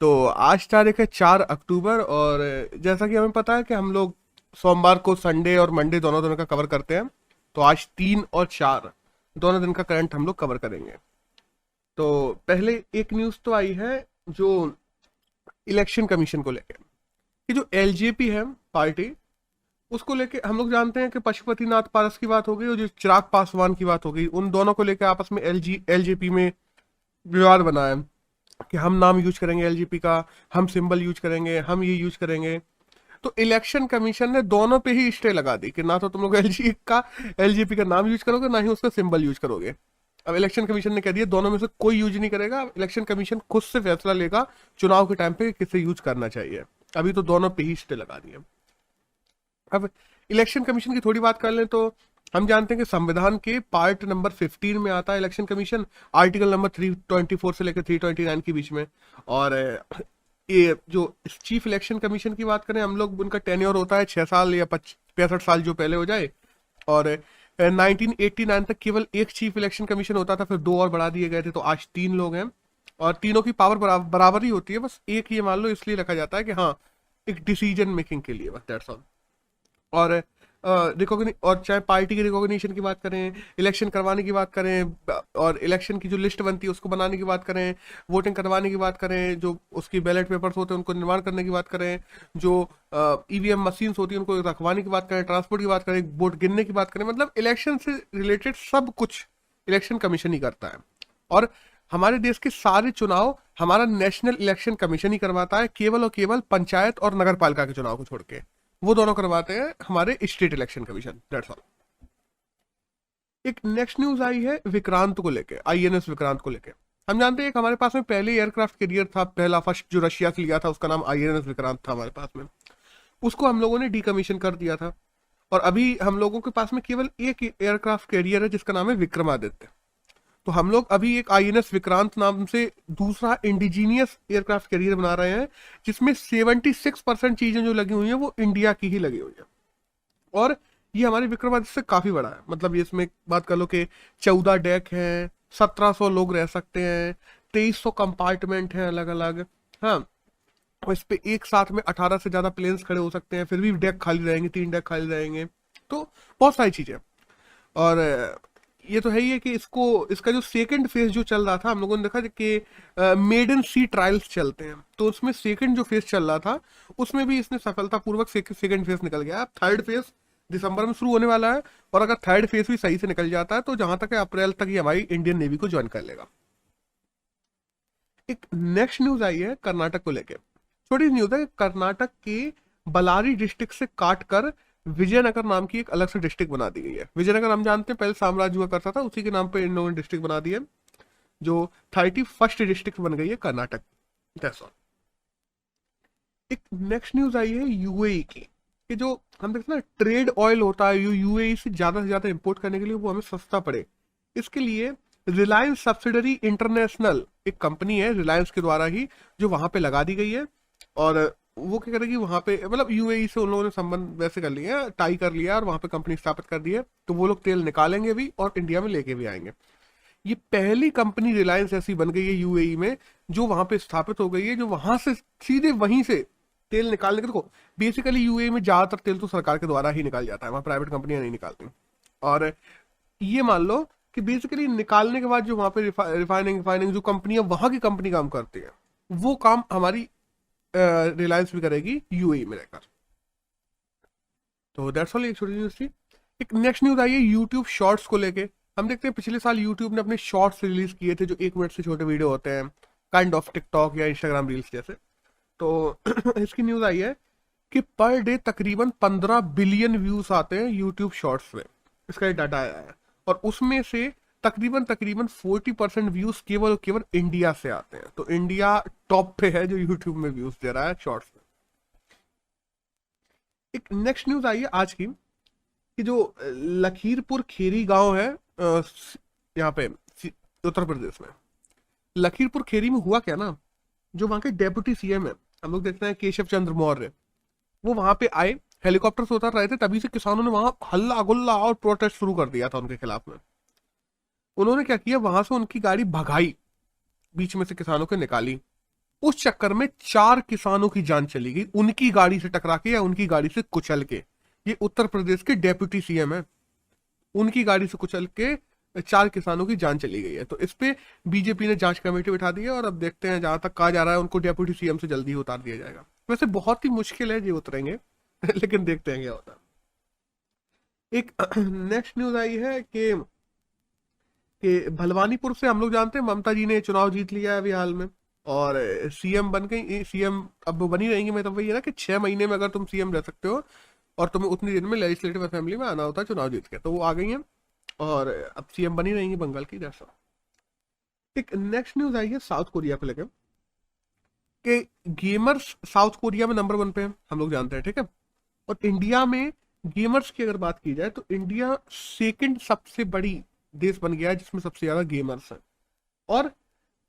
तो आज तारीख है 4 अक्टूबर, और जैसा कि हमें पता है कि हम लोग सोमवार को संडे और मंडे दोनों दिन का कवर करते हैं। तो आज 3 और 4 दोनों दिन का करंट हम लोग कवर करेंगे। तो पहले एक न्यूज़ तो आई है जो इलेक्शन कमीशन को लेके, कि जो एलजेपी है पार्टी, उसको लेके हम लोग जानते हैं कि पशुपतिनाथ पारस की बात हो गई और जो चिराग पासवान की बात हो गई, उन दोनों को लेकर आपस में एलजेपी में विवाद बना है कि हम नाम यूज करेंगे एलजीपी का, हम सिंबल यूज करेंगे, हम ये यूज करेंगे। तो इलेक्शन कमीशन ने दोनों पे ही स्टे लगा दी कि ना तो तुम लोग एलजीपी का नाम यूज करोगे, ना ही उसका सिंबल यूज करोगे। अब इलेक्शन कमीशन ने कह दिया दोनों में से कोई यूज नहीं करेगा। अब इलेक्शन कमीशन खुद से फैसला लेगा चुनाव के टाइम पे किसे यूज करना चाहिए। अभी तो दोनों पे ही स्टे लगा दिए। अब इलेक्शन कमीशन की थोड़ी बात कर लें तो हम जानते हैं कि संविधान के पार्ट नंबर 15 में आता है इलेक्शन कमीशन, आर्टिकल नंबर 324 से लेकर 329 के बीच में। और ये जो चीफ इलेक्शन कमीशन की बात करें हम लोग, उनका टेन्योर होता है 6 साल या 65 साल जो पहले हो जाए। और 1989 तक केवल एक चीफ इलेक्शन कमीशन होता था, फिर 2 और बढ़ा दिए गए थे, तो आज 3 लोग हैं। और तीनों की पावर बराबर ही होती है, बस एक ये मान लो इसलिए रखा जाता है कि हाँ, एक डिसीजन मेकिंग के लिए, बस दैट्स ऑल। और रिकॉग्नि और चाहे पार्टी के रिकॉग्निशन की बात करें, इलेक्शन करवाने की बात करें, और इलेक्शन की जो लिस्ट बनती है उसको बनाने की बात करें, वोटिंग करवाने की बात करें, जो उसकी बैलेट पेपर्स होते हैं उनको निर्माण करने की बात करें, जो ईवीएम मशीन्स होती है उनको रखवाने की बात करें, ट्रांसपोर्ट की बात करें, वोट गिनने की बात करें, मतलब इलेक्शन से रिलेटेड सब कुछ इलेक्शन कमीशन ही करता है। और हमारे देश के सारे चुनाव हमारा नेशनल इलेक्शन कमीशन ही करवाता है, केवल और केवल पंचायत और नगर पालिका के चुनाव को छोड़ के। वो दोनों करवाते हैं हमारे state election commission, that's all. एक नेक्स्ट न्यूज आई है विक्रांत को लेके, आईएनएस विक्रांत को लेके। हम जानते हैं एक हमारे पास में पहले एयरक्राफ्ट कैरियर था, पहला फर्स्ट जो रशिया से लिया था, उसका नाम आईएनएस विक्रांत था हमारे पास में। उसको हम लोगों ने डीकमीशन कर दिया था। और अभी हम लोगों के पास में केवल एक एयरक्राफ्ट कैरियर है जिसका नाम है विक्रमादित्य। तो हम लोग अभी एक आईएनएस विक्रांत नाम से दूसरा इंडिजीनियस एयरक्राफ्ट कैरियर बना रहे हैं, जिसमें 76% चीजें जो लगी हुई हैं वो इंडिया की ही लगी हुई है। और ये हमारे विक्रमादित्य से काफी बड़ा है, मतलब ये इसमें बात कर लो कि 14 डेक हैं, 1700 लोग रह सकते हैं, 2300 कंपार्टमेंट हैं अलग अलग। हाँ, और इस पे एक साथ में 18 से ज्यादा प्लेन्स खड़े हो सकते हैं, फिर भी डेक खाली रहेंगे, 3 डेक खाली रहेंगे। तो बहुत सारी चीजें। और ये तो है ही है कि इसको इसका जो सेकंड फेज जो चल रहा था, हम लोगों ने देखा कि मेडन सी ट्रायल्स चलते हैं, तो उसमें सेकंड जो फेज चल रहा था उसमें भी इसने सफलतापूर्वक सेकंड फेज निकल गया। अब थर्ड फेज दिसंबर में शुरू होने वाला है, और अगर थर्ड फेज भी सही से निकल जाता है तो जहां तक है अप्रैल तक ही हमारी इंडियन नेवी को ज्वाइन कर लेगा। एक नेक्स्ट न्यूज आई है कर्नाटक को लेकर। छोटी न्यूज है, कर्नाटक के बलारी डिस्ट्रिक्ट से काट कर विजयनगर नाम की एक अलग से डिस्ट्रिक्ट बना दी गई है। विजयनगर हम जानते हैं पहले साम्राज्य हुआ करता था, उसी के नाम पे इन लोगों ने डिस्ट्रिक्ट बना दी है, जो 31st डिस्ट्रिक्ट बन गई है कर्नाटक। That's all. एक नेक्स्ट न्यूज आई है यूएई की, कि जो हम देखते हैं ना ट्रेड ऑयल होता है, यूएई से ज्यादा इंपोर्ट करने के लिए वो हमें सस्ता पड़े, इसके लिए रिलायंस सब्सिडरी इंटरनेशनल एक कंपनी है रिलायंस के द्वारा ही, जो वहां पे लगा दी गई है। और वो क्या करेगी वहां पे, मतलब यूएई से उन लोगों ने संबंध वैसे कर लिए हैं, टाई कर लिया और वहां पे कंपनी स्थापित कर दी है, तो वो लोग तेल निकालेंगे भी और इंडिया में लेके भी आएंगे। ये पहली कंपनी रिलायंस ऐसी बन गई है यूएई में जो वहां पे स्थापित हो गई है, जो वहां से सीधे वहीं से तेल निकालने के, देखो बेसिकली यूएई में ज्यादातर तेल तो सरकार के द्वारा ही निकाल जाता है, वहां प्राइवेट कंपनियां नहीं निकालती। और ये मान लो कि बेसिकली निकालने के बाद जो वहां पे रिफाइनिंग जो कंपनियां वहां की कंपनी काम करती है, वो काम हमारी रिलायंस भी करेगी यूएई में रहकर। तो दैट्स ऑल, एक छोटी न्यूज थी। एक नेक्स्ट न्यूज आई है यूट्यूब शॉर्ट्स को लेके। हम देखते हैं पिछले साल यूट्यूब ने अपने शॉर्ट्स रिलीज किए थे, जो 1 मिनट से छोटे वीडियो होते हैं, काइंड ऑफ टिकटॉक या इंस्टाग्राम रील्स जैसे। तो इसकी न्यूज आई है कि पर डे तकरीबन 15 बिलियन व्यूज आते हैं यूट्यूब शॉर्ट्स में, इसका डाटा आया है। और उसमें से तकरीबन तकरीबन 40% व्यूज केवल और केवल इंडिया से आते हैं। तो इंडिया टॉप पे है जो यूट्यूब में व्यूज दे रहा है शॉर्ट्स में। एक नेक्स्ट न्यूज आई है आज की, कि जो लखीमपुर खेरी गांव है यहाँ पे उत्तर प्रदेश में, लखीमपुर खेरी में हुआ क्या ना, जो वहां के डेप्यूटी सीएम है, हम लोग देखते हैं केशव चंद्र मौर्य, वो वहां पे आए, हेलीकॉप्टर से उतर रहे थे, तभी से किसानों ने वहां हल्ला गुल्ला और प्रोटेस्ट शुरू कर दिया था उनके खिलाफ में। उन्होंने क्या किया, वहां से उनकी गाड़ी भगाई, बीच में से किसानों को निकाली, उस चक्कर में 4 किसानों की जान चली गई, उनकी गाड़ी से टकरा के या उनकी गाड़ी से कुचल के। ये उत्तर प्रदेश के डेप्यूटी सीएम है, उनकी गाड़ी से कुचल के 4 किसानों की जान चली गई है। तो इस पे बीजेपी ने जांच कमेटी बिठा दी है और अब देखते हैं, जहां तक कहा जा रहा है उनको डेप्यूटी सीएम से जल्दी ही उतार दिया जाएगा। वैसे बहुत ही मुश्किल है ये उतरेंगे लेकिन देखते हैं क्या होता है। एक नेक्स्ट न्यूज आई है कि भलवानीपुर से हम लोग जानते हैं ममता जी ने चुनाव जीत लिया है अभी हाल में, और सीएम बन गई। सीएम अब वो बनी रहेंगी। मतलब वही है ना कि 6 महीने में अगर तुम सीएम रह सकते हो और तुम्हें उतनी दिन में लेजिस्लेटिव असेंबली में आना होता है चुनाव जीत के, तो वो आ गई हैं और अब सीएम बनी रहेंगी बंगाल की। जैसा एक नेक्स्ट न्यूज आई है साउथ कोरिया को लेकर कि गेमर्स साउथ कोरिया में नंबर 1 पे है, हम लोग जानते हैं, ठीक है। और इंडिया में गेमर्स की अगर बात की जाए तो इंडिया सेकंड सबसे बड़ी देश बन गया है जिसमें सबसे ज्यादा गेमर्स हैं। और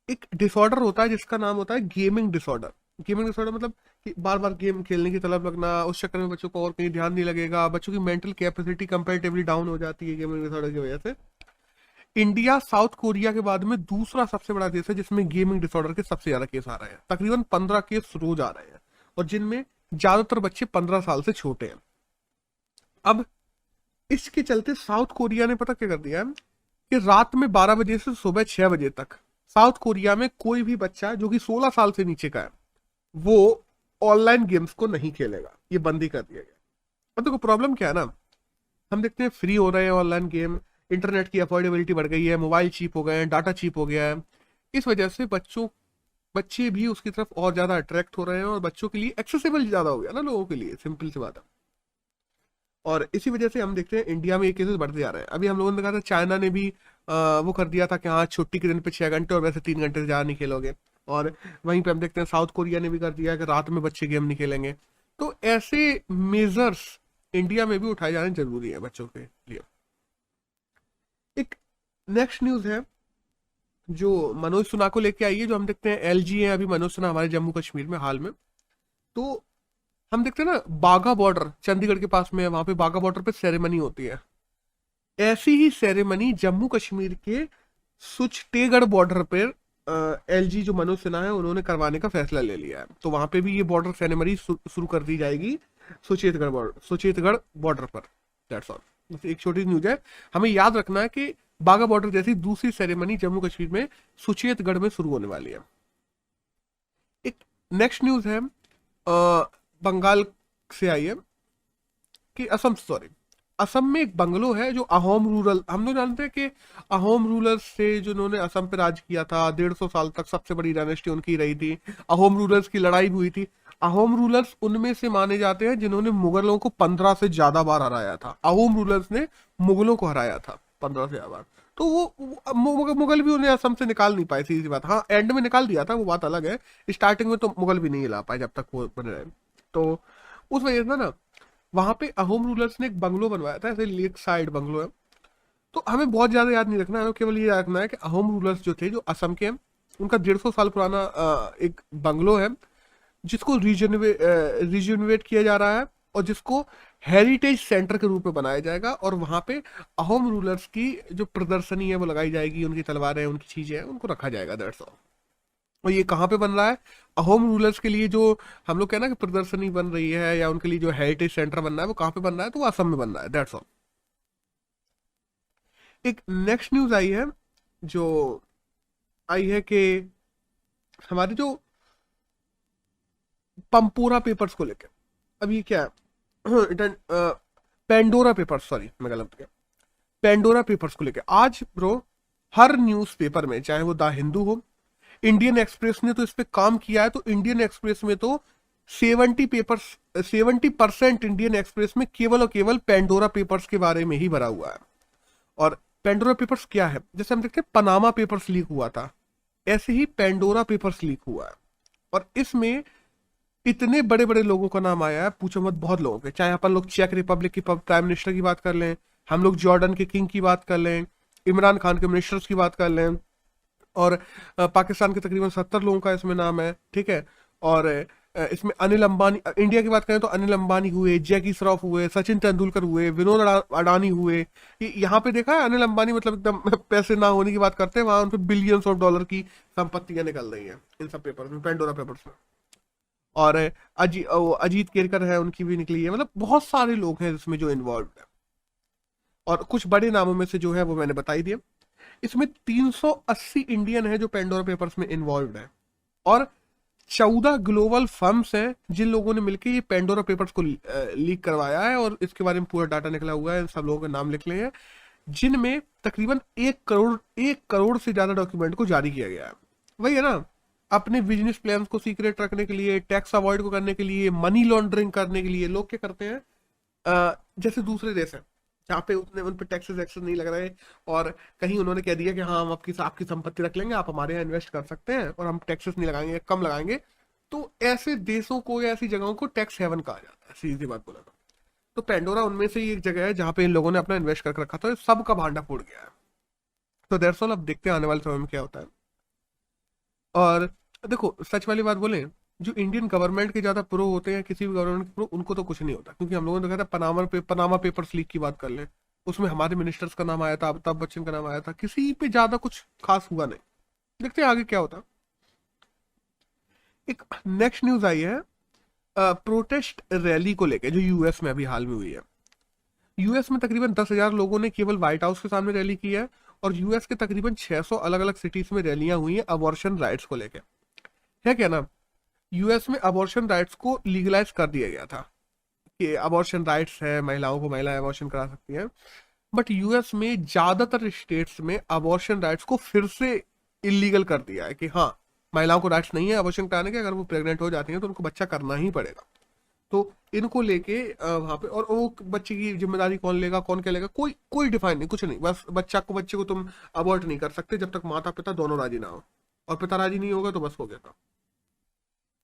एक डिसऑर्डर होता है जिसका नाम होता है गेमिंग डिसऑर्डर। गेमिंग डिसऑर्डर मतलब कि बार बार गेम खेलने की तलब लगना, उस चक्कर में बच्चों को और कहीं ध्यान नहीं लगेगा, बच्चों की मेंटल कैपेसिटी कंपैरेटिवली डाउन हो जाती है गेमिंग डिसऑर्डर की वजह से। इंडिया साउथ कोरिया के बाद में दूसरा सबसे बड़ा देश है जिसमें गेमिंग डिसऑर्डर के सबसे ज्यादा केस आ रहे हैं। तकरीबन 15 केस रोज आ रहे हैं और जिनमें ज्यादातर बच्चे 15 साल से छोटे हैं। अब इसके चलते साउथ कोरिया ने पता क्या कर दिया है कि रात में 12 बजे से सुबह 6 बजे तक साउथ कोरिया में कोई भी बच्चा जो कि 16 साल से नीचे का है वो ऑनलाइन गेम्स को नहीं खेलेगा। ये बंदी कर दिया गया। अब देखो प्रॉब्लम क्या है ना, हम देखते हैं फ्री हो रहे हैं ऑनलाइन गेम, इंटरनेट की अफोर्डेबिलिटी बढ़ गई है, मोबाइल चीप हो गए हैं, डाटा चीप हो गया है। इस वजह से बच्चे भी उसकी तरफ और ज्यादा अट्रैक्ट हो रहे हैं और बच्चों के लिए एक्सेसिबल ज्यादा हो गया ना लोगों के लिए, सिंपल सी बात है। और इसी वजह से हम देखते हैं इंडिया में ये केसेस बढ़ते जा रहे हैं। अभी हम लोगों ने देखा था चाइना ने भी वो कर दिया था कि हाँ छुट्टी के दिन पे 6 घंटे और वैसे 3 घंटे से ज्यादा नहीं खेलोगे। और वहीं पे हम देखते हैं साउथ कोरिया ने भी कर दिया है कि रात में बच्चे गेम नहीं खेलेंगे। तो ऐसे मेजर्स इंडिया में भी उठाए जाने जरूरी है बच्चों के लिए। एक नेक्स्ट न्यूज है जो मनोज सिन्हा को लेके आई है, जो हम देखते हैं एलजी है अभी मनोज सिन्हा हमारे जम्मू कश्मीर में हाल में। तो हम देखते हैं ना बाघा बॉर्डर चंडीगढ़ के पास में है, वहां पे बाघा बॉर्डर पे सेरेमनी होती है। ऐसी ही सेरेमनी जम्मू कश्मीर के सुचटेगढ़ बॉर्डर पर एलजी जो मनोज सिन्हा है उन्होंने करवाने का फैसला ले लिया है। तो वहां पे भी ये बॉर्डर सेरेमनी शुरू कर दी जाएगी सुचेतगढ़ बॉर्डर पर। That's all. एक छोटी न्यूज है, हमें याद रखना है कि बाघा बॉर्डर जैसी दूसरी सेरेमनी जम्मू कश्मीर में सुचेतगढ़ में शुरू होने वाली है। एक नेक्स्ट न्यूज है बंगाल से आई है कि असम में एक बंगलो है जो अहोम रूरल, हम लोग जानते हैं कि अहोम रूलर्स से जिन्होंने असम पे राज किया था 150 साल तक सबसे बड़ी डायनेस्टी उनकी रही थी। अहोम रूलर्स की लड़ाई भी हुई थी। अहोम रूलर्स उनमें से माने जाते हैं जिन्होंने मुगलों को 15 से ज्यादा बार हराया था। अहोम रूलर्स ने मुगलों को हराया था 15 से ज्यादा बार। तो वो मुगल भी उन्हें असम से निकाल नहीं पाए, सीधी बात। हाँ एंड में निकाल दिया था, वो बात अलग है। स्टार्टिंग में तो मुगल भी नहीं हिला पाए जब तक वो बने रहे। तो उस वजह से ना वहां पे अहोम रूलर्स ने एक बंगलो बनवाया था, ऐसे लेक साइड बंगलो है। तो हमें बहुत ज्यादा याद नहीं रखना है, केवल ये रखना है कि अहोम रूलर्स जो थे जो असम के हैं उनका 150 साल पुराना एक बंगलो है जिसको रिजनोवेट किया जा रहा है और जिसको हेरिटेज सेंटर के रूप में बनाया जाएगा। और वहां पे अहोम रूलर्स की जो प्रदर्शनी है वो लगाई जाएगी, उनकी तलवारें उनकी चीजें हैं उनको रखा जाएगा। That's all. और ये कहाँ पे बन रहा है? अहोम रूलर्स के लिए जो हम लोग कहना कि प्रदर्शनी बन रही है या उनके लिए जो हेरिटेज सेंटर बन रहा है वो कहाँ पे बन रहा है? तो वो असम में बन रहा है। That's all. एक नेक्स्ट न्यूज आई है जो आई है कि हमारे जो पंपोरा पेपर्स को लेकर, अब ये क्या है पेंडोरा पेपर्स, सॉरी मैं गलत गया, पेंडोरा पेपर्स को लेकर आज ब्रो हर न्यूज पेपर में, चाहे वो द हिंदू हो, इंडियन एक्सप्रेस ने तो इस पे काम किया है। तो इंडियन एक्सप्रेस में तो 70% इंडियन एक्सप्रेस में केवल और केवल पेंडोरा पेपर्स के बारे में ही भरा हुआ है। और पेंडोरा पेपर्स क्या है? जैसे हम देखते हैं पनामा पेपर्स लीक हुआ था, ऐसे ही पेंडोरा पेपर्स लीक हुआ है। और इसमें इतने बड़े बड़े लोगों का नाम आया है, पूछो मत, बहुत लोगों के। चाहे अपन लोग चेक रिपब्लिक की प्राइम मिनिस्टर की बात कर लें, हम लोग जॉर्डन के किंग की बात कर लें, इमरान खान के मिनिस्टर्स की बात कर लें, और पाकिस्तान के तकरीबन 70 लोगों का इसमें नाम है, ठीक है। और इसमें अनिल अंबानी, इंडिया की बात करें तो अनिल अंबानी हुए, जैकी श्रॉफ हुए, सचिन तेंदुलकर हुए, विनोद अडानी हुए। यहाँ पे देखा है अनिल अंबानी मतलब एकदम पैसे ना होने की बात करते हैं, वहां उन पे बिलियंस ऑफ डॉलर की संपत्तियां निकल रही हैं इन सब पेपर्स में, पेंडोरा पेपर्स में। और अजीत केरकर है, उनकी भी निकली है। मतलब बहुत सारे लोग हैं इसमें जो इन्वॉल्व है, और कुछ बड़े नामों में से जो है वो मैंने बता ही दिया। इसमें 380 इंडियन है जो पेंडोरा पेपर्स में इन्वॉल्व है, और 14 ग्लोबल फर्म्स हैं जिन लोगों ने मिलकर ये पेंडोरा पेपर्स को लीक करवाया है, और इसके बारे में पूरा डाटा निकला हुआ है, सब लोगों के नाम लिख लिए हैं, जिनमें तकरीबन 1 करोड़ से ज्यादा डॉक्यूमेंट को जारी किया गया है। वही है ना, अपने बिजनेस प्लान को सीक्रेट रखने के लिए, टैक्स अवॉइड को करने के लिए, मनी लॉन्ड्रिंग करने के लिए लोग क्या करते हैं, जैसे दूसरे देश है जहाँ पे उतने उन पे टैक्सेस वैक्सेस नहीं लग रहे, और कहीं उन्होंने कह दिया कि हाँ हम आपकी संपत्ति रख लेंगे, आप हमारे यहाँ इन्वेस्ट कर सकते हैं और हम टैक्सेस नहीं लगाएंगे, कम लगाएंगे। तो ऐसे देशों को या ऐसी जगहों को टैक्स हेवन कहा जाता है, सीधी बात बोला तो पेंडोरा उनमें से ही एक जगह है जहाँ पे इन लोगों ने अपना इन्वेस्ट कर रखा था, सबका भांडा फोड़ गया है। तो दैट्स ऑल, अब देखते हैं आने वाले समय में क्या होता है। और देखो सच वाली बात बोले, जो इंडियन गवर्नमेंट के ज्यादा प्रो होते हैं, किसी भी गवर्नमेंट के प्रो, उनको तो कुछ नहीं होता, क्योंकि हम लोगों ने देखा था पनामा पेपर्स लीक की बात कर ले, उसमें हमारे मिनिस्टर्स का नाम आया था, अमिताभ बच्चन का नाम आया था, किसी पे ज्यादा कुछ खास हुआ नहीं। देखते हैं आगे क्या होता है। एक नेक्स्ट न्यूज आई है प्रोटेस्ट रैली को लेकर, जो यूएस में अभी हाल में हुई है। यूएस में तकरीबन 10,000 लोगों ने केवल व्हाइट हाउस के सामने रैली की है, और यूएस के तकरीबन 600 अलग अलग सिटीज में रैलियां हुई हैं अबॉर्शन राइट्स को लेकर। है क्या ना, यूएस में अबॉर्शन राइट्स को लीगलाइज कर दिया गया था कि अबॉर्शन राइट्स है, महिलाओं को महिलाएं अबॉर्शन करा सकती हैं। बट यूएस में ज्यादातर स्टेट्स में अबॉर्शन राइट्स को फिर से इलीगल कर दिया है कि हाँ महिलाओं को राइट्स नहीं है अबॉर्शन कराने के, अगर वो प्रेग्नेंट हो जाती हैं तो उनको बच्चा करना ही पड़ेगा। तो इनको लेके वहां पे, और वो बच्चे की जिम्मेदारी कौन लेगा, कौन क्या लेगा, कोई कोई डिफाइन नहीं, कुछ नहीं, बस बच्चे को तुम अबॉर्ट नहीं कर सकते जब तक माता पिता दोनों राजी ना हो, और पिता राजी नहीं होगा तो बस हो गया था।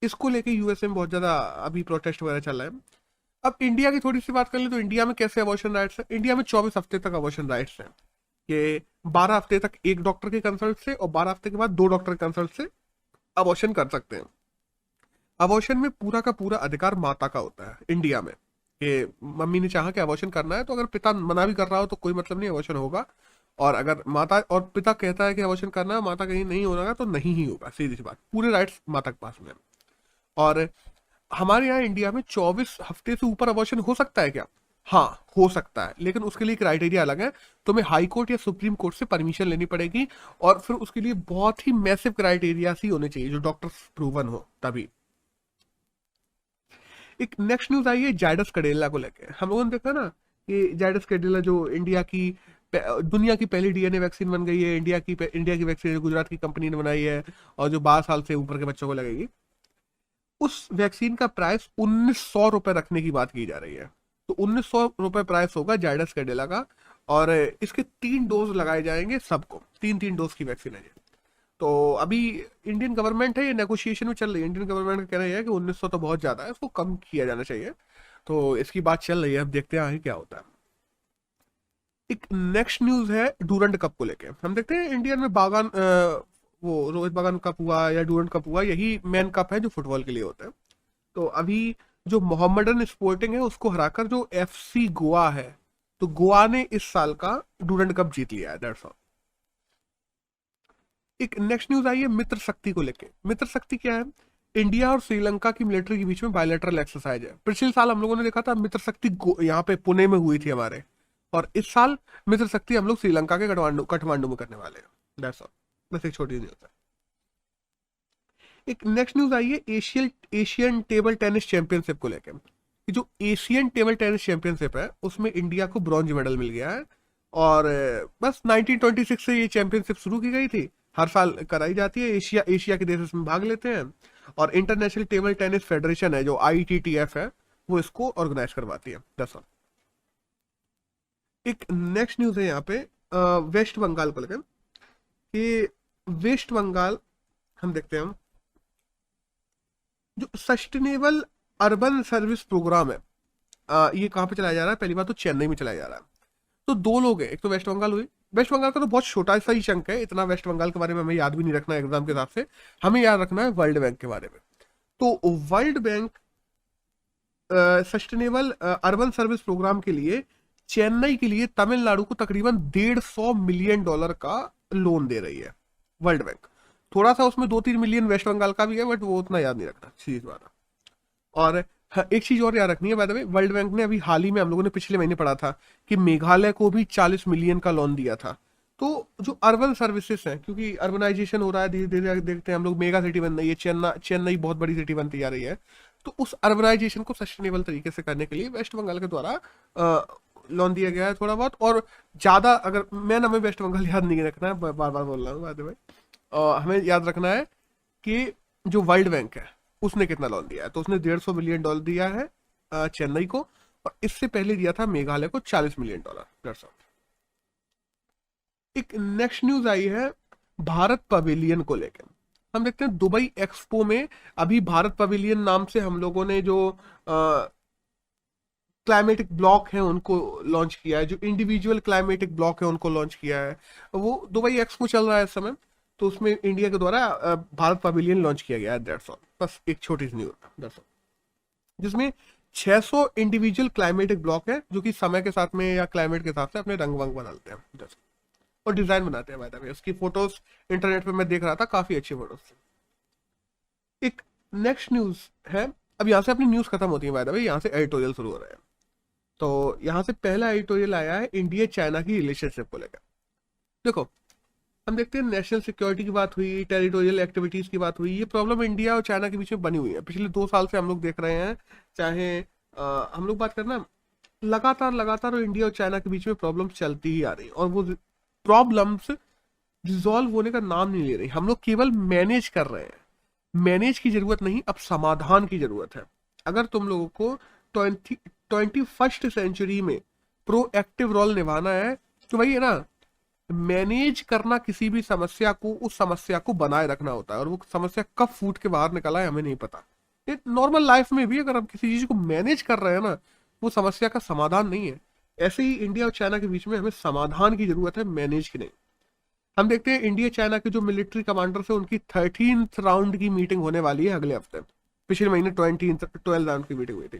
इसको लेके यूएसए में बहुत ज्यादा अभी प्रोटेस्ट वगैरह चल रहा है। अब इंडिया की थोड़ी सी बात कर ले तो इंडिया में कैसे अबॉर्शन राइट्स है। इंडिया में 24 हफ्ते तक अबॉर्शन राइट्स हैं, कि 12 हफ्ते तक एक डॉक्टर के कंसल्ट से, और 12 हफ्ते के बाद 2 डॉक्टर के कंसल्ट से अबॉर्शन कर सकते हैं। अबॉर्शन में पूरा का पूरा अधिकार माता का होता है इंडिया में, कि मम्मी ने चाहा कि अबॉर्शन करना है तो अगर पिता मना भी कर रहा हो तो कोई मतलब नहीं, अबॉर्शन होगा। और अगर माता और पिता कहता है कि अबॉर्शन करना है, माता कहीं नहीं होगा तो नहीं ही होगा, सीधी सी बात, पूरे राइट्स माता के पास में। और हमारे यहाँ इंडिया में 24 हफ्ते से ऊपर अबॉर्शन हो सकता है क्या? हाँ हो सकता है, लेकिन उसके लिए क्राइटेरिया अलग है। तुम्हें हाई कोर्ट या सुप्रीम कोर्ट से परमिशन लेनी पड़ेगी, और फिर उसके लिए बहुत ही मैसिव क्राइटेरिया ही होने चाहिए जो डॉक्टर्स प्रूवन हो तभी। एक नेक्स्ट न्यूज आई है जायडस कैडिला को लेके। हम लोगों ने देखा ना कि जायडस कैडिला जो दुनिया की पहली डीएनए वैक्सीन बन गई है, इंडिया की वैक्सीन गुजरात की कंपनी ने बनाई है, और जो 12 साल से ऊपर के बच्चों को लगेगी। उस वैक्सीन का प्राइस 1900 रुपए रखने की बात की जा रही है। तो 1900 रुपए प्राइस होगा जायडस कैडिला का, और इसके 3 डोज लगाए जाएंगे सबको, 3 डोज की वैक्सीन है ये। तो अभी इंडियन गवर्नमेंट है, ये नेगोशिएशन में चल रही है। इंडियन गवर्नमेंट का कहना है कि 1900 तो बहुत ज्यादा है, इसको कम किया जाना चाहिए। तो इसकी बात चल रही है, अब देखते हैं आगे क्या होता है। एक नेक्स्ट न्यूज है डूरंड कप को लेके। हम देखते हैं इंडिया में वो रोहित बागान कप हुआ या डूरंड कप हुआ, यही मेन कप है जो फुटबॉल के लिए होता है। तो अभी जो मोहम्मदन स्पोर्टिंग है उसको हराकर जो एफसी गोवा है, तो गोवा ने इस साल का डूरंड कप जीत लिया है, दैट्स ऑल। एक नेक्स्ट न्यूज आई है मित्र शक्ति को लेके। मित्र शक्ति क्या है? इंडिया और श्रीलंका की मिलिट्री के बीच में बायलैटरल एक्सरसाइज है। पिछले साल हम लोगों ने देखा था मित्र शक्ति यहाँ पे पुणे में हुई थी हमारे, और इस साल मित्र शक्ति हम लोग श्रीलंका के काठमांडू में करने वाले हैं, दैट्स ऑल। बस एक छोटी न्यूज है। एक नेक्स्ट न्यूज आई है एशियन टेबल टेनिस चैंपियनशिप को लेकर। जो एशियन टेबल टेनिस चैंपियनशिप है उसमें इंडिया को ब्रॉन्ज मेडल मिल गया है, और बस 1926 से ये चैंपियनशिप शुरू की गई थी, हर साल कराई जाती है। एशिया के देश इसमें भाग लेते हैं, और इंटरनेशनल टेबल टेनिस फेडरेशन है जो ITTF है, वो इसको ऑर्गेनाइज करवाती है, दैट्स ऑल। एक नेक्स्ट न्यूज है यहाँ पे वेस्ट बंगाल को लेकर, कि वेस्ट बंगाल हम देखते हैं जो सस्टेनेबल अर्बन सर्विस प्रोग्राम है, ये कहाँ पे चलाया जा रहा है? पहली बात तो चेन्नई में चलाया जा रहा है। तो 2 लोग हैं, एक तो वेस्ट बंगाल हुई। वेस्ट बंगाल का तो बहुत छोटा सा ही चंक है, इतना वेस्ट बंगाल के बारे में हमें याद भी नहीं रखना है एग्जाम के हिसाब से, हमें याद रखना है वर्ल्ड बैंक के बारे में। तो World Bank sustainable urban service program के लिए चेन्नई के लिए तमिलनाडु को तकरीबन $150 मिलियन का लोन दे रही है वर्ल्ड बैंक। थोड़ा सा उसमें 2-3 मिलियन वेस्ट बंगाल का भी है, बट वो उतना याद नहीं रखना चीज बात। और हाँ, एक चीज और याद रखनी है by the way, world bank ने अभी हाल ही में, हम लोगों ने पिछले महीने पढ़ा था कि मेघालय को भी 40 मिलियन का लोन दिया था। तो जो अर्बन सर्विसेज हैं, क्योंकि अर्बनाइजेशन हो रहा है धीरे धीरे, देखते हैं हम लोग, मेगा सिटी बन रही है, चेन्नई बहुत बड़ी सिटी बनती जा रही है। तो उस अर्बनाइजेशन को सस्टेनेबल तरीके से करने के लिए वेस्ट बंगाल के द्वारा लोन दिया गया है थोड़ा बहुत। और ज्यादा, अगर मैं हमें वेस्ट बंगाल याद नहीं रखना है, बार बार बोल रहा हूँ बाय द वे, हमें याद रखना है कि जो वर्ल्ड बैंक है उसने कितना लोन दिया है। तो उसने $150 मिलियन दिया है चेन्नई को, और इससे पहले दिया था मेघालय को $40 मिलियन। That's all. एक नेक्स्ट न्यूज आई है भारत पवेलियन को लेकर। हम देखते हैं दुबई एक्सपो में अभी भारत पवेलियन नाम से हम लोगों ने जो क्लाइमेटिक ब्लॉक है उनको लॉन्च किया है, जो इंडिविजुअल क्लाइमेटिक ब्लॉक है उनको लॉन्च किया है। वो दुबई एक्सपो चल रहा है इस समय, तो उसमें इंडिया के द्वारा भारत पवेलियन लॉन्च किया गया है। दैट्स ऑल, बस एक छोटी सी न्यूज, दैट्स ऑल। जिसमें 600 इंडिविजुअल क्लाइमेटिक ब्लॉक है, जो कि समय के साथ में या क्लाइमेट के हिसाब से अपने रंग वंग बदलते हैं, that's all। और डिजाइन बनाते हैं। बाय द वे उसकी फोटोज इंटरनेट पे मैं देख रहा था, काफी अच्छी फोटोज थी। एक नेक्स्ट न्यूज है, अब यहाँ से अपनी न्यूज खत्म होती है बाय द वे, यहाँ से एडिटोरियल शुरू हो रहे हैं। तो यहाँ से पहला एडिटोरियल आया है इंडिया चाइना की रिलेशनशिप को लेकर। देखो, हम देखते हैं नेशनल सिक्योरिटी की बात हुई, टेरिटोरियल एक्टिविटीज की बात हुई, ये प्रॉब्लम इंडिया और चाइना के बीच में बनी हुई है पिछले 2 साल से। हम लोग देख रहे हैं, चाहे हम लोग बात करना, लगातार लगातार इंडिया और चाइना के बीच में प्रॉब्लम्स चलती ही आ रही, और वो प्रॉब्लम्स रिजॉल्व होने का नाम नहीं ले रही। हम लोग केवल मैनेज कर रहे हैं। मैनेज की जरूरत नहीं, अब समाधान की जरूरत है। अगर तुम लोगों को 21st सेंचुरी में प्रोएक्टिव रोल निभाना है, तो वही है ना, मैनेज करना किसी भी समस्या को, उस समस्या को बनाए रखना होता है। और वो समस्या कब फूट के बाहर निकला है हमें नहीं पता। ये नॉर्मल लाइफ में भी अगर हम किसी चीज को मैनेज कर रहे हैं ना, वो समस्या का समाधान नहीं है। ऐसे ही इंडिया और चाइना के बीच में हमें समाधान की जरूरत है, मैनेज की नहीं। हम देखते हैं इंडिया चाइना के जो मिलिट्री कमांडर है उनकी 13th राउंड की मीटिंग होने वाली है अगले हफ्ते। पिछले महीने 12 राउंड की मीटिंग हुई थी।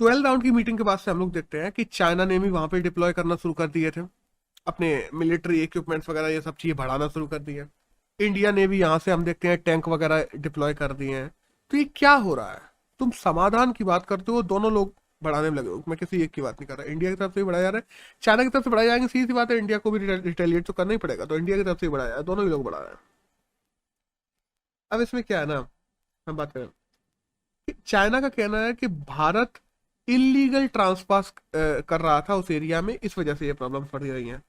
12 राउंड की मीटिंग के बाद से हम लोग देखते हैं कि चाइना ने भी वहां पे डिप्लॉय करना शुरू कर दिए थे अपने मिलिट्री इक्विपमेंट्स वगैरह, ये सब चीजें बढ़ाना शुरू कर दी है। इंडिया ने भी यहाँ से हम देखते हैं टैंक वगैरह डिप्लॉय कर दिए हैं। तो ये क्या हो रहा है? तुम समाधान की बात करते हो, दोनों लोग बढ़ाने में लगे हो। मैं किसी एक की बात नहीं कर रहा, इंडिया की तरफ से भी बढ़ाया जा रहा है, चाइना की तरफ से बढ़ाए जाएंगे, सीधी सी बात है, इंडिया को भी रिटेलिएट तो करना ही पड़ेगा, तो इंडिया की तरफ से भी बढ़ाया है, दोनों ही लोग बढ़ा रहे हैं। अब इसमें क्या है ना, हम बात करें कि चाइना का कहना है कि भारत इलीगल ट्रांसपास कर रहा था उस एरिया में, इस वजह से ये प्रॉब्लम बढ़ रही है।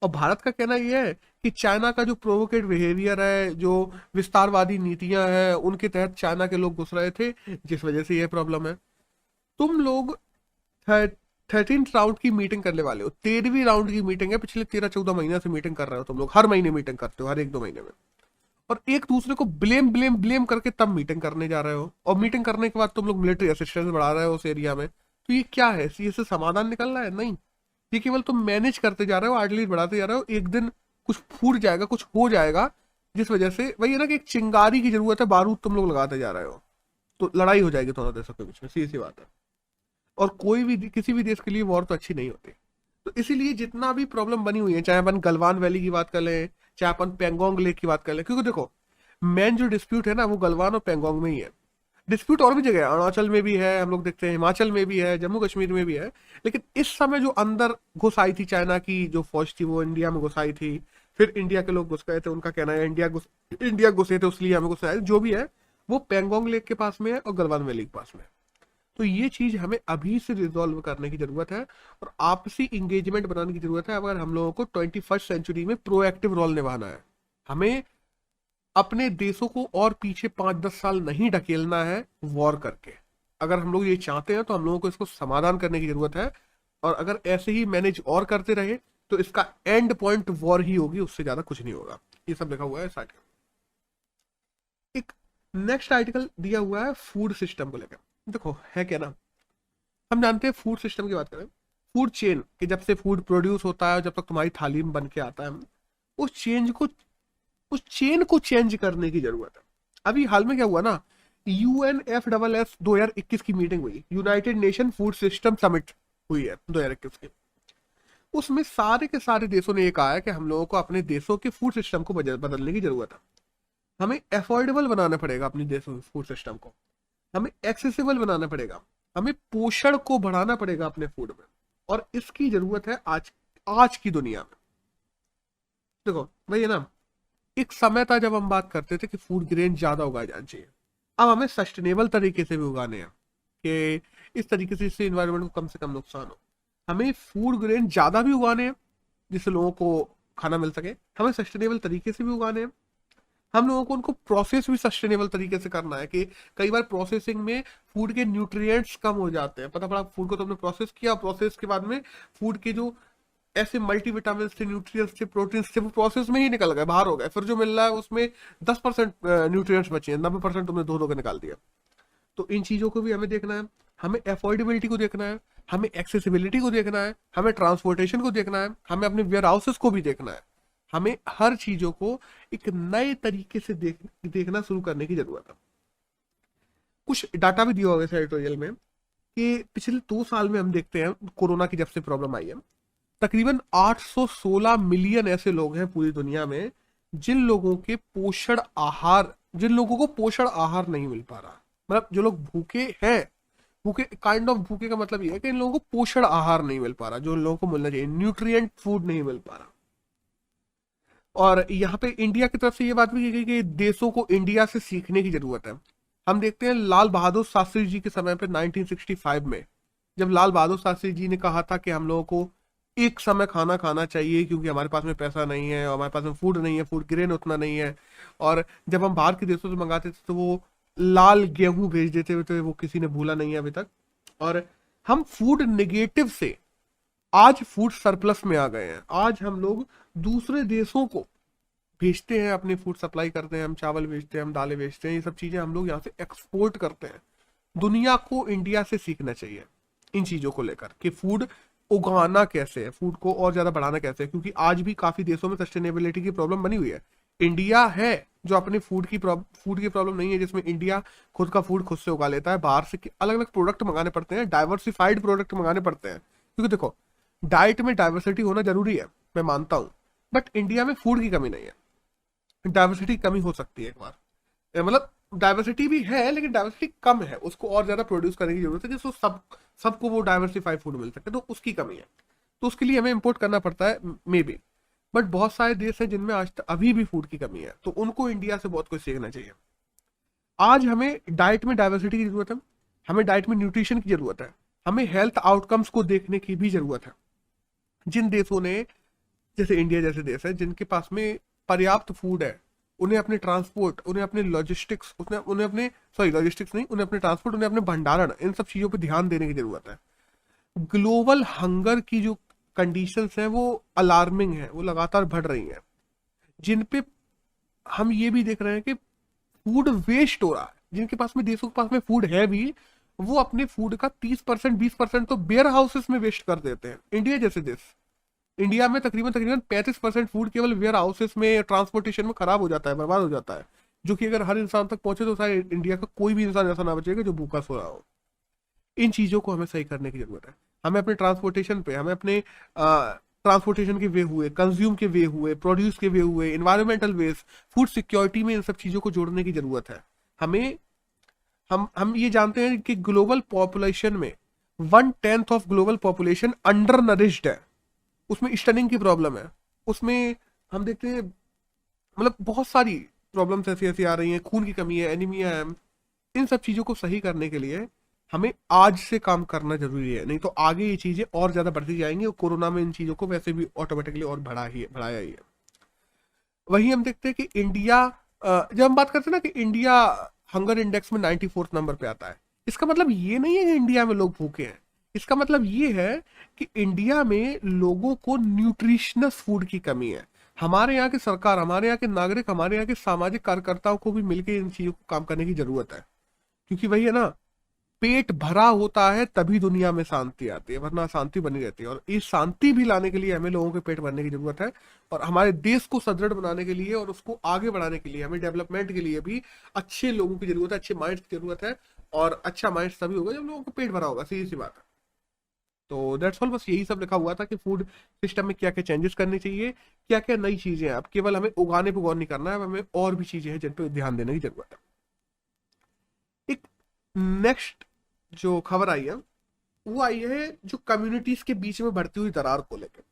और भारत का कहना यह है कि चाइना का जो प्रोवोकेट बिहेवियर है, जो विस्तारवादी नीतियां हैं, उनके तहत चाइना के लोग घुस रहे थे, जिस वजह से यह प्रॉब्लम है। तुम लोग 13th राउंड की मीटिंग करने वाले हो, 13वीं राउंड की मीटिंग है, पिछले 13-14 महीने से मीटिंग कर रहे हो तुम लोग, हर महीने मीटिंग करते हो, हर 1-2 महीने में, और एक दूसरे को ब्लेम ब्लेम ब्लेम करके तब मीटिंग करने जा रहे हो। और मीटिंग करने के बाद तुम लोग मिलिट्री असिस्टेंस बढ़ा रहे हो उस एरिया में। तो ये क्या है? इससे समाधान निकल रहा है? नहीं, ये केवल तुम मैनेज करते जा रहे हो, आर्टिलरी बढ़ाते जा रहे हो। एक दिन कुछ फूट जाएगा, कुछ हो जाएगा, जिस वजह से वही है ना कि एक चिंगारी की जरूरत है, बारूद तुम लोग लगाते जा रहे हो, तो लड़ाई हो जाएगी दोनों देशों के बीच में, सीधी सी बात है। और कोई भी किसी भी देश के लिए वॉर तो अच्छी नहीं होती। तो इसीलिए जितना भी प्रॉब्लम बनी हुई है, चाहे अपन गलवान वैली की बात कर लें, चाहे अपन पेंगोंग लेक की बात कर लें, क्योंकि देखो मेन जो डिस्प्यूट है ना वो गलवान और पेंगोंग में ही है। डिस्प्यूट और भी जगह है, अरुणाचल में भी है, हम लोग देखते हैं हिमाचल में भी है, जम्मू कश्मीर में भी है। लेकिन इस समय जो अंदर घुस आई थी चाइना की जो फौज थी, वो इंडिया में घुस आई थी, फिर इंडिया के लोग घुस गए थे, उनका कहना है इंडिया घुसे थे इसलिए हमें घुस आए, जो भी है वो पेंगोंग लेक के पास में है और गलवान वैली के पास में। तो ये चीज हमें अभी से रिजॉल्व करने की जरूरत है और आपसी इंगेजमेंट बनाने की जरूरत है, अगर हम लोगों को 21st सेंचुरी में प्रोएक्टिव रोल निभाना है। हमें अपने देशों को और पीछे 5-10 साल नहीं ढकेलना है वॉर करके। अगर हम लोग ये चाहते हैं तो हम लोगों को इसको समाधान करने की जरूरत है, और अगर ऐसे ही मैनेज और करते रहे तो इसका एंड पॉइंट वॉर ही होगी, उससे ज्यादा कुछ नहीं होगा। ये सब लिखा हुआ है इस आर्टिकल। एक नेक्स्ट आर्टिकल दिया हुआ है फूड सिस्टम को लेकर। देखो है क्या ना, हम जानते हैं फूड सिस्टम की बात करें, फूड चेन कि जब से फूड प्रोड्यूस होता है जब तक तुम्हारी थाली में बन के आता है, उस चेन को चेंज करने की जरूरत है। अभी हाल में क्या हुआ ना, UNFSS 2021 की मीटिंग हुई, United nation food system summit हुई है 2021 की। उसमें सारे के सारे देशों ने ये कहा है कि हम लोगों को अपने देशों के फूड सिस्टम को बदलने की जरूरत है। हमें अफोर्डेबल बनाना पड़ेगा अपने देशों के फूड सिस्टम को, हमें एक्सेसिबल बनाना पड़ेगा, हमें पोषण को बढ़ाना पड़ेगा अपने फूड में, और इसकी जरूरत है आज आज की दुनिया में। देखो भाई है ना, एक समय था जब हम बात करते थे कि फूड ग्रेन ज्यादा उगाए जाने चाहिए, अब हमें सस्टेनेबल तरीके से भी उगाने हैं कि इस तरीके से इससे इन्वायरमेंट को कम से कम नुकसान हो। हमें फूड ग्रेन ज्यादा भी उगाने हैं जिससे लोगों को खाना मिल सके, हमें सस्टेनेबल तरीके से भी उगाने हैं, हम लोगों को उनको प्रोसेस भी सस्टेनेबल तरीके से करना है कि कई बार प्रोसेसिंग में फूड के न्यूट्रिएंट्स कम हो जाते हैं। पता पड़ा फूड को तुमने प्रोसेस किया, प्रोसेस के बाद में फूड के जो ऐसे मल्टीविटामिन थे, न्यूट्रिएंट्स थे, प्रोटीन्स थे, वो प्रोसेस में ही निकल गए, बाहर हो गए, फिर जो मिल रहा है उसमें 10% न्यूट्रिएंट्स बचे हैं, 90% तुमने धो के निकाल दिया। तो इन चीजों को भी हमें देखना है, हमें अफोर्डेबिलिटी को देखना है, हमें एक्सेसिबिलिटी को देखना है, हमें ट्रांसपोर्टेशन को देखना है, हमें अपने वेयर हाउसेस को भी देखना है। हमें हर चीजों को एक नए तरीके से देखना शुरू करने की जरूरत है। कुछ डाटा भी दिया होगा इस एडिटोरियल में कि पिछले 2 साल में हम देखते हैं, कोरोना की जब से प्रॉब्लम आई है, तकरीबन 816 मिलियन ऐसे लोग हैं पूरी दुनिया में जिन लोगों को पोषण आहार नहीं मिल पा रहा। मतलब जो लोग भूखे हैं, भूखे काइंड ऑफ भूखे का मतलब ये है कि इन लोगों को पोषण आहार नहीं मिल पा रहा, जो इन लोगों को मिलना चाहिए, न्यूट्रिएंट फूड नहीं मिल पा रहा। और यहाँ पे इंडिया की तरफ से ये बात भी की गई कि देशों को इंडिया से सीखने की जरूरत है। हम देखते हैं लाल बहादुर शास्त्री जी के समय पे 1965 में, जब लाल बहादुर शास्त्री जी ने कहा था कि हम लोगों को एक समय खाना खाना चाहिए क्योंकि हमारे पास में पैसा नहीं है और हमारे पास में फूड नहीं है, फूड ग्रेन उतना नहीं है, और जब हम बाहर के देशों से मंगाते थे तो वो लाल गेहूं भेज देते थे, वो किसी ने भूला नहीं है अभी तक। और हम फूड नेगेटिव से आज फूड सरप्लस में आ गए हैं। आज हम लोग दूसरे देशों को भेजते हैं, अपने फूड सप्लाई करते हैं, हम चावल भेजते हैं, हम दालें भेजते हैं, ये सब चीजें हम लोग यहाँ से एक्सपोर्ट करते हैं। दुनिया को इंडिया से सीखना चाहिए इन चीजों को लेकर कि फूड उगाना कैसे है, फूड को और ज्यादा बढ़ाना कैसे है, क्योंकि आज भी काफी देशों में सस्टेनेबिलिटी की प्रॉब्लम बनी हुई है। इंडिया है जो अपने फूड की प्रॉब्लम नहीं है, जिसमें इंडिया खुद का फूड खुद से उगा लेता है, बाहर से अलग अलग प्रोडक्ट मंगाने पड़ते हैं, डाइवर्सिफाइड प्रोडक्ट मंगाने पड़ते हैं। क्योंकि देखो डाइट में डाइवर्सिटी होना जरूरी है, मैं मानता हूं, बट इंडिया में फूड की कमी नहीं है। डाइवर्सिटी की कमी हो सकती है एक बार, मतलब डाइवर्सिटी भी है लेकिन डाइवर्सिटी कम है, उसको और ज्यादा प्रोड्यूस करने की जरूरत है जिसको सबको वो डाइवर्सिफाइड फूड मिल सके, तो उसकी कमी है, तो उसके लिए हमें इंपोर्ट करना पड़ता है मे बी। बट बहुत सारे देश हैं जिनमें आज तक अभी भी फूड की कमी है, तो उनको इंडिया से बहुत कुछ सीखना चाहिए। आज हमें डाइट में डाइवर्सिटी की जरूरत है, हमें डाइट में न्यूट्रिशन की जरूरत है, हमें हेल्थ आउटकम्स को देखने की भी जरूरत है। जिन देशों ने, जैसे इंडिया जैसे देश है जिनके पास में पर्याप्त फूड है, उन्हें अपने ट्रांसपोर्ट, उन्हें अपने लॉजिस्टिक्स, उन्हें अपने लॉजिस्टिक्स नहीं, उन्हें अपने ट्रांसपोर्ट, उन्हें अपने भंडारण, इन सब चीजों पर ध्यान देने की जरूरत है। ग्लोबल हंगर की जो कंडीशंस हैं वो अलार्मिंग है, वो लगातार बढ़ रही हैं, जिन पे हम ये भी देख रहे हैं कि फूड वेस्ट हो रहा है। जिनके पास में, देशों के पास में फूड है भी, वो अपने फूड का 30% 20% तो वेयर हाउसेस में वेस्ट कर देते हैं। इंडिया जैसे देश, इंडिया में तकरीबन 35% फूड केवल वेयर हाउसेस में, ट्रांसपोर्टेशन में खराब हो जाता है, बर्बाद हो जाता है, जो कि अगर हर इंसान तक पहुंचे तो सारे इंडिया का कोई भी इंसान ऐसा ना बचेगा जो भूखा सो रहा हो। इन चीजों को हमें सही करने की जरूरत है। हमें अपने ट्रांसपोर्टेशन पे, हमें अपने ट्रांसपोर्टेशन के वे हुए, कंज्यूम के वे हुए, प्रोड्यूस के वे हुए, इन्वायरमेंटल वेस्ट, फूड सिक्योरिटी में इन सब चीजों को जोड़ने की जरूरत है। हमें हम ये जानते हैं कि ग्लोबल पॉपुलेशन में 1/10 of global population under nourished है, उसमें स्टनिंग की प्रॉब्लम है, उसमें हम देखते हैं मतलब बहुत सारी प्रॉब्लम्स ऐसी ऐसी आ रही हैं, खून की कमी है, एनीमिया है। इन सब चीजों को सही करने के लिए हमें आज से काम करना जरूरी है, नहीं तो आगे ये चीजें और ज्यादा बढ़ती जाएंगी, और कोरोना में इन चीजों को वैसे भी ऑटोमेटिकली और बढ़ाया ही है। वही हम देखते हैं कि इंडिया, जब हम बात करते हैं ना कि इंडिया हंगर इंडेक्स में 94th नंबर पे आता है, इसका मतलब ये नहीं है कि इंडिया में लोग भूखे हैं, इसका मतलब ये है कि इंडिया में लोगों को न्यूट्रिशनस फूड की कमी है। हमारे यहाँ की सरकार, हमारे यहाँ के नागरिक, हमारे यहाँ के सामाजिक कार्यकर्ताओं को भी मिलकर इन चीजों को काम करने की जरूरत है, क्योंकि वही है ना, पेट भरा होता है तभी दुनिया में शांति आती है, वरना शांति बनी रहती है। और इस शांति भी लाने के लिए हमें लोगों के पेट भरने की जरूरत है, और हमारे देश को सुदृढ़ बनाने के लिए और उसको आगे बढ़ाने के लिए, हमें डेवलपमेंट के लिए भी अच्छे लोगों की जरूरत है, अच्छे माइंड की जरूरत है। और अच्छा माइंड तभी होगा जब लोगों को पेट भरा होगा, सीधी सी बात है। तो दैट्स ऑल, बस यही सब लिखा हुआ था कि फूड सिस्टम में क्या क्या चेंजेस करनी चाहिए, क्या क्या नई चीजें हैं। अब केवल हमें उगाने पर गौर नहीं करना है, अब हमें और भी चीजें हैं जिन पर ध्यान देने की जरूरत है। एक नेक्स्ट जो खबर आई है वो आई है जो कम्युनिटीज के बीच में बढ़ती हुई दरार को लेकर।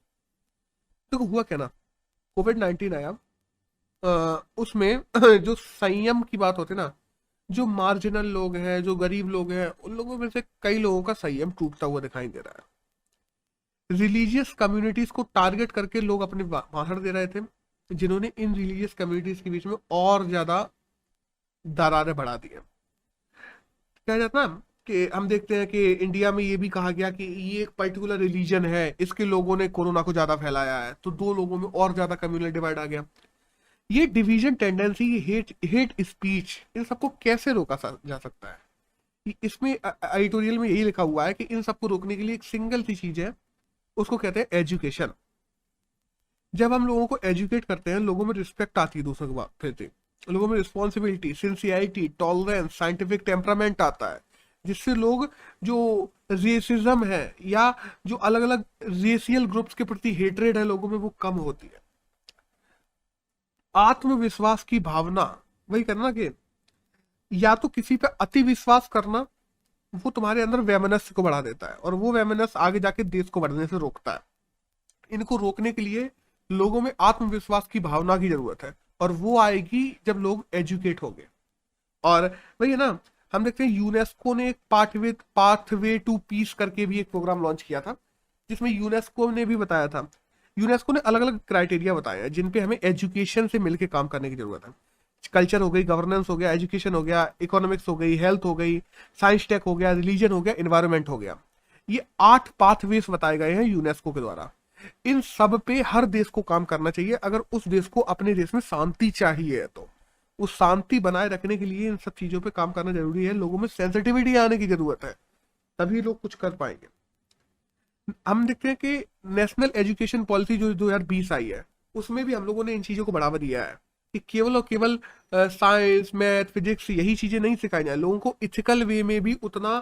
देखो हुआ क्या ना, कोविड-19 आया, उसमें जो संयम की बात होती है ना, जो मार्जिनल लोग हैं, जो गरीब लोग हैं, उन लोगों में से कई लोगों का संयम टूटता हुआ दिखाई दे रहा है। रिलीजियस कम्युनिटीज को टारगेट करके लोग अपने भाषण दे रहे थे, जिन्होंने इन रिलीजियस कम्युनिटीज के बीच में और ज्यादा दरारें बढ़ा दी है। क्या जाता है ना कि हम देखते हैं कि इंडिया में ये भी कहा गया कि ये एक पर्टिकुलर रिलीजन है, इसके लोगों ने कोरोना को ज्यादा फैलाया है, तो दो लोगों में और ज्यादा कम्युनल डिवाइड आ गया। ये डिवीजन टेंडेंसी, ये हेट हेट स्पीच, इन सबको कैसे रोका जा सकता है? इसमें एडिटोरियल में यही लिखा हुआ है कि इन सबको रोकने के लिए एक सिंगल सी चीज है, उसको कहते हैं एजुकेशन। जब हम लोगों को एजुकेट करते हैं, लोगों में रिस्पेक्ट आती है दूसरों के प्रति, लोगों में responsibility, sincerity, tolerance, scientific temperament आता है, जिससे लोग जो रेसिज्म है या जो अलग अलग रेशियल ग्रुप्स के प्रति हेट्रेड है लोगों में, वो कम होती है। आत्मविश्वास की भावना, वही करना कि या तो किसी पे अति विश्वास करना, वो तुम्हारे अंदर वैमनस्य को बढ़ा देता है, और वो वैमनस्य आगे जाके देश को बढ़ने से रोकता है। इनको रोकने के लिए लोगों में आत्मविश्वास की भावना की जरूरत है, और वो आएगी जब लोग एजुकेट होंगे। और वही है ना, हम देखते हैं यूनेस्को ने एक पाथवे टू पीस करके भी एक प्रोग्राम लॉन्च किया था, जिसमें यूनेस्को ने भी बताया था, यूनेस्को ने अलग अलग क्राइटेरिया बताए हैं जिन पे हमें एजुकेशन से मिलकर काम करने की जरूरत है। कल्चर हो गई, गवर्नेंस हो गया, एजुकेशन हो गया, इकोनॉमिक्स हो गई, हेल्थ हो गई, साइंस टेक हो गया, रिलीजन हो गया, एनवायरमेंट हो गया। ये 8 पाथवेज बताए गए हैं यूनेस्को के द्वारा। इन सब पे हर देश को काम करना चाहिए, अगर उस देश को अपने देश में शांति चाहिए तो। उस शांति बनाए रखने के लिए इन सब चीजों पे काम करना जरूरी है, लोगों में सेंसिटिविटी आने की जरूरत है, तभी लोग कुछ कर पाएंगे। हम देखते हैं कि नेशनल एजुकेशन पॉलिसी जो 2020 आई है, उसमें भी हम लोगों ने इन चीजों को बढ़ावा दिया है कि केवल और केवल साइंस, मैथ, फिजिक्स यही चीजें नहीं सिखाई जाए, लोगों को इथिकल वे में भी उतना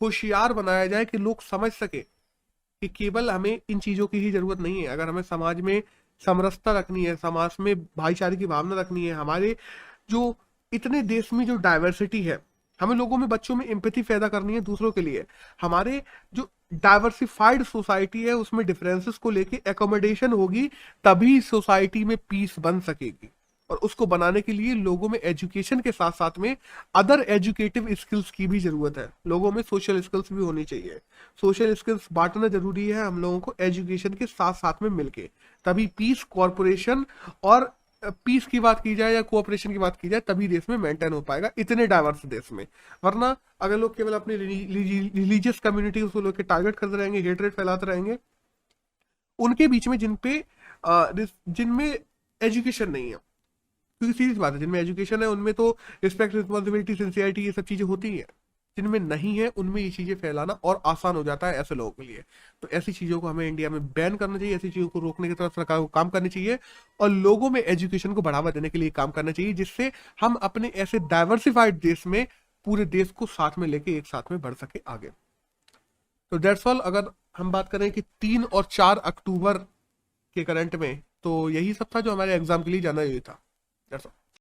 होशियार बनाया जाए कि लोग समझ सके कि केवल हमें इन चीजों की ही जरूरत नहीं है। अगर हमें समाज में समरसता रखनी है, समाज में भाईचारे की भावना रखनी है, हमारे जो इतने देश में जो डाइवर्सिटी है, हमें लोगों में, बच्चों में एम्पैथी पैदा करनी है दूसरों के लिए। हमारे जो डाइवर्सिफाइड सोसाइटी है उसमें डिफरेंसेस को लेके एकोमोडेशन होगी, तभी सोसाइटी में पीस बन सकेगी। और उसको बनाने के लिए लोगों में एजुकेशन के साथ साथ में अदर एजुकेटिव स्किल्स की भी जरूरत है। लोगों में सोशल स्किल्स भी होनी चाहिए, सोशल स्किल्स बांटना जरूरी है हम लोगों को एजुकेशन के साथ साथ में मिलके, तभी पीस, कॉर्पोरेशन और पीस की बात की जाए या कोऑपरेशन की बात की जाए, तभी देश में मेंटेन हो पाएगा इतने डाइवर्स देश में। वरना अगर लोग केवल अपनी रिलीजियस कम्युनिटी को लेकर टारगेट करते रहेंगे, हेटरेट फैलाते रहेंगे, उनके बीच में जिनमें एजुकेशन नहीं है, क्योंकि सीरियस बात है, जिनमें एजुकेशन है उनमें तो रिस्पेक्ट, रिस्पॉन्सिबिलिटी, सिंसियरिटी, ये सब चीजें होती हैं। जिनमें नहीं है उनमें ये चीजें फैलाना और आसान हो जाता है ऐसे लोगों के लिए। तो ऐसी चीजों को हमें इंडिया में बैन करना चाहिए, ऐसी चीजों को रोकने की तरफ सरकार को काम करनी चाहिए, और लोगों में एजुकेशन को बढ़ावा देने के लिए काम करना चाहिए, जिससे हम अपने ऐसे डाइवर्सिफाइड देश में पूरे देश को साथ में लेके एक साथ में बढ़ सके आगे। तो दैट्स ऑल। अगर हम बात करें कि 3 और 4 अक्टूबर के करंट में, तो यही सब था जो हमारे एग्जाम के लिए जाना यही था। That's all.